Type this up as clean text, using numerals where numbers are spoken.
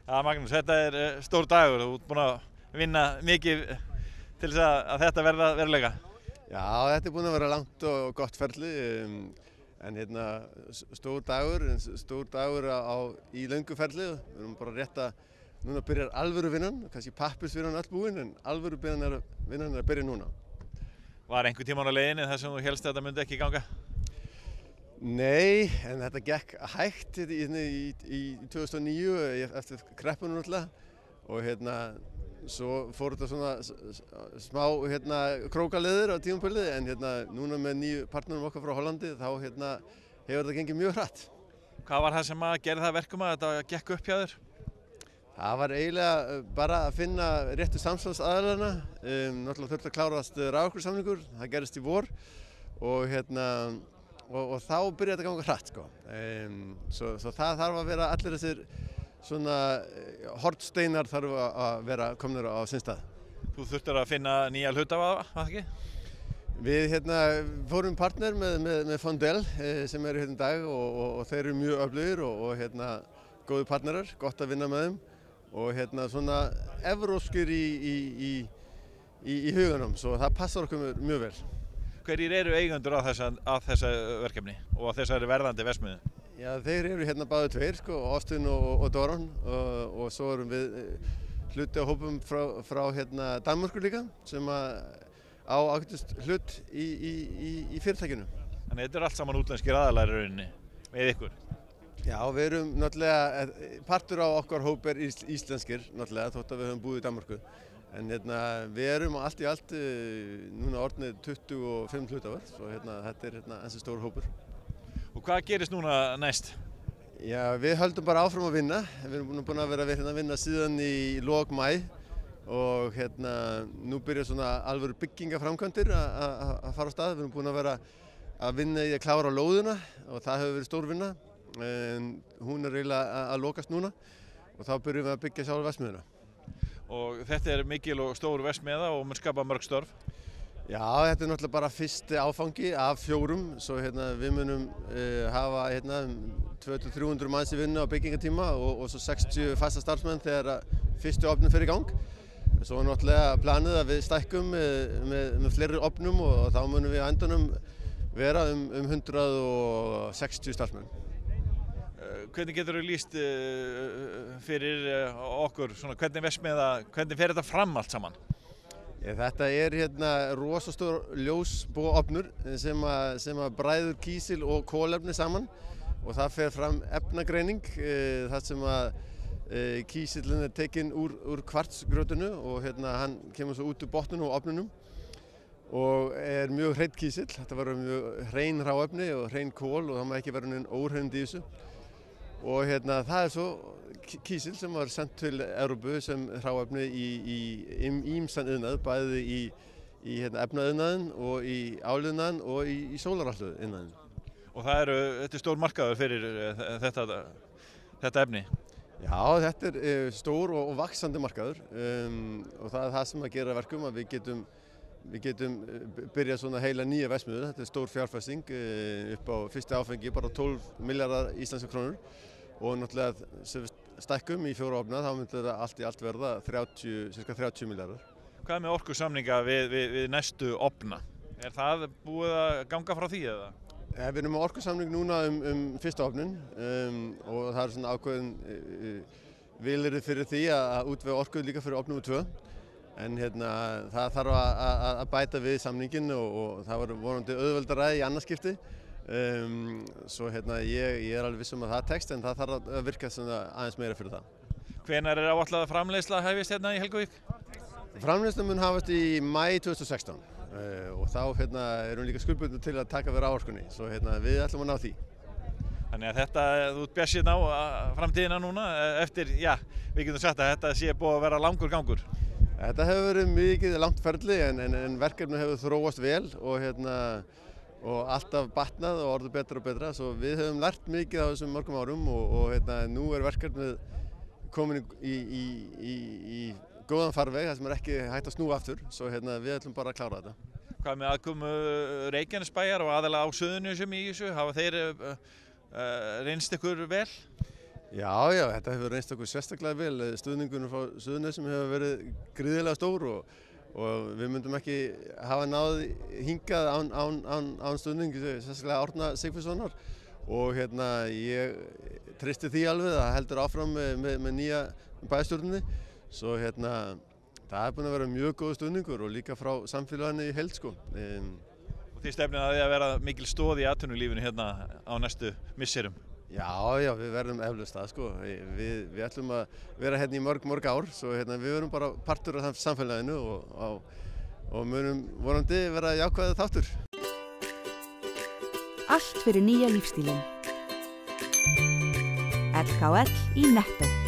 Ja, Magnús, þetta stór dagur. Þú ert búinn að vinna mikið til þess að þetta verða veruleika. Já, þetta búinn að vera langt og gott ferli, en stór dagur í löngu ferli. Við erum bara rétt að, núna byrjar alvöru vinnan, kannski pappirsvinnan öll búin, en alvöru vinnan að byrja núna. Var einhver tímann á leiðinni þar sem þú hélst að þetta myndi ekki ganga? Nei, en þetta gekk hægt í 2009 eftir kreppunum náttúrulega og svo fór þetta svona smá krókaleður á tímabilið en núna með nýju partnerum okkar frá Hollandi þá hefur þetta gengið mjög hratt. Hvað var það sem að gera það verkum að þetta gekk upp hjá þér? Það var eiginlega bara að finna réttu samstarfsaðilana, náttúrulega þurfti að klárast raforkusamningur, það gerist í vor og þá byrjaði þetta að ganga hratt sko. Svo það þarf að vera allir þessir svona hornsteinar þarf að vera komnir á sinn stað. Þú þurftir að finna nýja hluthafa, var það ekki? Við fórum partner með Fondel sem eru í dag og þeir eru mjög öflugir og góði partnerar, gott að vinna með þeim og svona evrópskir í huganum, svo það passar okkur mjög vel. Hverjir eru eigendur á þessu verkefni og á þessari verðandi verksmiðju? Já, þeir eru báðir tveir, sko, Austin og Doron og svo erum við hluti á hópum frá Danmörku líka sem á ágætist hlut í fyrirtækinu. Þannig þetta allt saman útlenskir aðilar í rauninni með ykkur? Já, við erum náttúrulega, partur á okkar hóp íslenskir náttúrulega þótt að við höfum búið í Danmörku. En við erum allt í allt núna orðnir 25 hlutafar, svo þetta ansi stór hópur. Og hvað gerist núna næst? Já, við höldum bara áfram að vinna. Við erum búin að vera að vinna síðan í lok maí og nú byrja svona alvöru byggingaframkvæmdir að fara á stað. Við erum búin að vera að vinna í að klára lóðina og það hefur verið stór vinna. En hún eiginlega að lokast núna og þá byrjum við að byggja sjálf verksmiðjuna. Og þetta mikil og stór verksmiðja og mun skapa mörg störf? Já, þetta náttúrulega bara fyrsti áfangi af 4, svo við munum hafa 200-300 manns í vinnu á byggingatíma og svo 60 fasta starfsmenn þegar fyrstu ofnum fer í gang. Svo náttúrulega planið að við stækkum með fleiri ofnum og þá munum við á endanum vera 160 starfsmenn. Hvernig getur þú lýst fyrir okkur, hvernig fer þetta fram allt saman? Þetta rosastór ljósbogaofnur sem að bræður kísil og kolefni saman og það fer fram efnagreining þar sem að kísillinn tekinn úr kvartsgrjótinu og hann kemur svo út úr botninu og ofninum og mjög hreinn kísill. Þetta var mjög hrein hráefni og hrein kol og það má ekki vera neinn óhreind í þessu. Og það svo kísill sem var sendt til Evrópu sem hráefni í ýmsan iðnað, bæði í efnaiðnaðinn og í áliðnaðinn og í sólarrafhlöðu-iðnaðinn. Og þetta stór markaður fyrir þetta efni? Já, þetta stór og vaxandi markaður og það það sem að gera verkum að við getum byrjað svona heila nýja verksmiðju. Þetta stór fjárfesting upp á fyrsti áfengi, bara 12 milljarðar íslenskar krónur og náttúrulega sem við stækkum í 4 ofna þá myndi þetta allt í allt verða cirka 30 milljarðar. Hvað með orkusamninga við næstu ofna? Það búið að ganga frá því eða? Við erum með orkusamning núna fyrsta ofnin og það svona ákveðin vilyrði fyrir því að útvega orku líka fyrir ofn nummer 2. En það þarf að bæta við samninginn og það var vonandi auðveldara í annað skipti. Svo ég alveg viss að það tekst en það þarf að virka aðeins meira fyrir það. Hvenær áætlað að framleiðsla hefjist í Helguvík? Framleiðsla mun hafast í maí 2016 og þá erum við líka skuldbundin til að taka við raforkunni, svo við ætlum að ná því. Þannig að þú ert bjartsýnn á framtíðina núna eftir, við getum sagt að þetta sé búið að vera langur gangur. Þetta hefur verið mikið langt ferli en verkefnið hefur þróast vel og alltaf batnað og orðið betra og betra, svo við höfum lært mikið á þessum mörgum árum og nú verkefnið komin í góðan farveg, þar sem ekki hægt að snúa aftur, svo við ætlum bara að klára þetta. Hvað með aðkomu Reykjanesbæjar og aðalega á Suðurnesjum í þessu, hafa þeir reynst ykkur vel? Já, þetta hefur reynst okkur sérstaklega vel. Stuðningunum frá Suðurnesjum hefur verið gríðarlega stór og við myndum ekki hafa náð hingað án stuðning, sérstaklega Árna Sigfússonar. Og ég treysti því alveg að það heldur áfram með nýja bæjarstjórninni. Svo það er búinn að vera mjög góð stuðningur og líka frá samfélaginu í heild sko. Og þið stefnið að því að vera mikil stoð í atvinnulífinu hérna á næstu misserum? Já, við verðum eflaust það sko. Við ætlum að vera hérna í mörg ár, svo við verðum bara partur af samfélaginu og munum vonandi vera jákvæður þáttur. Allt fyrir nýja lífstílinn. LKL í Netto.